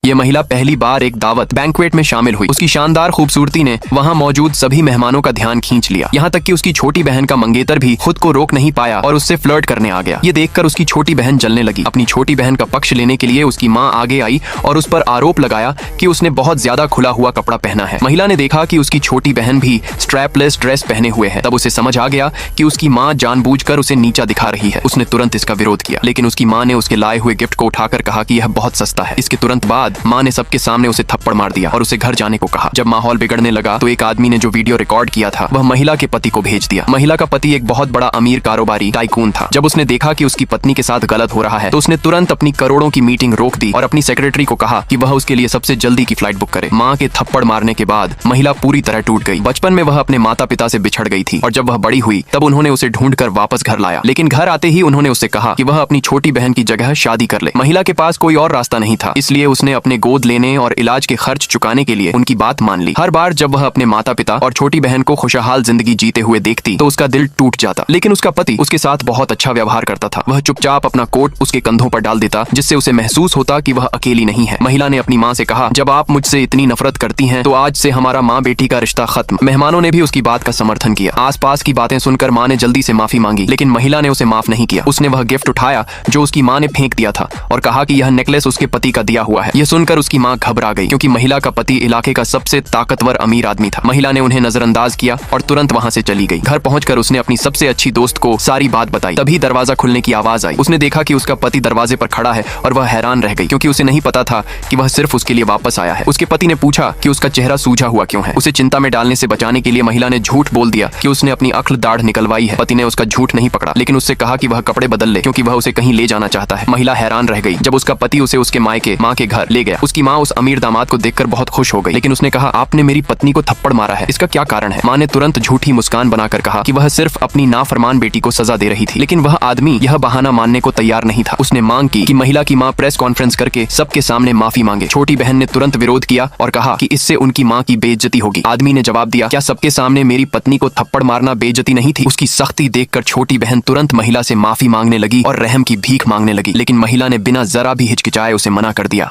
ये महिला पहली बार एक दावत बैंक्वेट में शामिल हुई। उसकी शानदार खूबसूरती ने वहाँ मौजूद सभी मेहमानों का ध्यान खींच लिया। यहाँ तक कि उसकी छोटी बहन का मंगेतर भी खुद को रोक नहीं पाया और उससे फ्लर्ट करने आ गया। ये देखकर उसकी छोटी बहन जलने लगी। अपनी छोटी बहन का पक्ष लेने के लिए उसकी माँ आगे आई और उस पर आरोप लगाया कि उसने बहुत ज्यादा खुला हुआ कपड़ा पहना है। महिला ने देखा कि उसकी छोटी बहन भी स्ट्रैपलेस ड्रेस पहने हुए है। तब उसे समझ आ गया कि उसकी माँ जानबूझकर उसे नीचा दिखा रही है। उसने तुरंत इसका विरोध किया, लेकिन उसकी माँ ने उसके लाए हुए गिफ्ट को उठाकर कहा कि यह बहुत सस्ता है। इसके तुरंत बाद माँ ने सबके सामने उसे थप्पड़ मार दिया और उसे घर जाने को कहा। जब माहौल बिगड़ने लगा तो एक आदमी ने जो वीडियो रिकॉर्ड किया था वह महिला के पति को भेज दिया। महिला का पति एक बहुत बड़ा अमीर कारोबारी टाइकून था। जब उसने देखा कि उसकी पत्नी के साथ गलत हो रहा है तो उसने तुरंत अपनी करोड़ों की मीटिंग रोक दी और अपनी सेक्रेटरी को कहा कि वह उसके लिए सबसे जल्दी की फ्लाइट बुक करे। माँ के थप्पड़ मारने के बाद महिला पूरी तरह टूट गई। बचपन में वह अपने माता पिता से बिछड़ गई थी और जब वह बड़ी हुई तब उन्होंने उसे ढूंढकर वापस घर लाया। लेकिन घर आते ही उन्होंने उससे कहा कि वह अपनी छोटी बहन की जगह शादी कर ले। महिला के पास कोई और रास्ता नहीं था, इसलिए उसने अपने गोद लेने और इलाज के खर्च चुकाने के लिए उनकी बात मान ली। हर बार जब वह अपने माता पिता और छोटी बहन को खुशहाल जिंदगी जीते हुए देखती तो उसका दिल टूट जाता। लेकिन उसका पति उसके साथ बहुत अच्छा व्यवहार करता था। वह चुपचाप अपना कोट उसके कंधों पर डाल देता, जिससे उसे महसूस होता कि वह अकेली नहीं है। महिला ने अपनी माँ से कहा, जब आप मुझसे इतनी नफरत करती हैं तो आज से हमारा माँ बेटी का रिश्ता खत्म। मेहमानों ने भी उसकी बात का समर्थन किया। आसपास की बातें सुनकर माँ ने जल्दी से माफी मांगी, लेकिन महिला ने उसे माफ नहीं किया। उसने वह गिफ्ट उठाया जो उसकी माँ ने फेंक दिया था और कहा कि यह नेकलेस उसके पति का दिया हुआ है। यह सुनकर उसकी माँ घबरा गई, क्योंकि महिला का पति इलाके का सबसे ताकतवर अमीर आदमी था। महिला ने उन्हें नजरअंदाज किया और तुरंत वहाँ से चली गई। घर पहुंचकर उसने अपनी सबसे अच्छी दोस्त को सारी बात बताई। तभी दरवाजा खुलने की आवाज आई। उसने देखा कि उसका पति दरवाजे पर खड़ा है और वह हैरान रह गई, क्योंकि उसे नहीं पता था कि वह सिर्फ उसके लिए वापस आया है। उसके पति ने पूछा कि उसका चेहरा सूझा हुआ क्यों है। उसे चिंता में डालने से बचाने के लिए महिला ने झूठ बोल दिया कि उसने अपनी अक्ल दाढ़ निकलवाई है। पति ने उसका झूठ नहीं पकड़ा, लेकिन उससे कहा कि वह कपड़े बदल ले, क्योंकि वह उसे कहीं ले जाना चाहता है। महिला हैरान रह गई जब उसका पति उसे उसके मायके माँ के घर ले गया। उसकी माँ उस अमीर दामाद को देखकर बहुत खुश हो गई, लेकिन उसने कहा, आपने मेरी पत्नी को थप्पड़ मारा है, इसका क्या कारण है? माँ ने तुरंत झूठी मुस्कान बनाकर कहा कि वह सिर्फ अपनी नाफरमान बेटी को सजा दे रही थी। लेकिन वह आदमी यह बहाना मानने को तैयार नहीं था। उसने मांग की कि महिला की माँ प्रेस कॉन्फ्रेंस करके सबके सामने माफी मांगे। छोटी बहन ने तुरंत विरोध किया और कहा कि इससे उनकी माँ की बेइज्जती होगी। आदमी ने जवाब दिया, क्या सबके सामने मेरी पत्नी को थप्पड़ मारना बेइज्जती नहीं थी? उसकी सख्ती देखकर छोटी बहन तुरंत महिला से माफी मांगने लगी और रहम की भीख मांगने लगी, लेकिन महिला ने बिना जरा भी हिचकिचाए उसे मना कर दिया।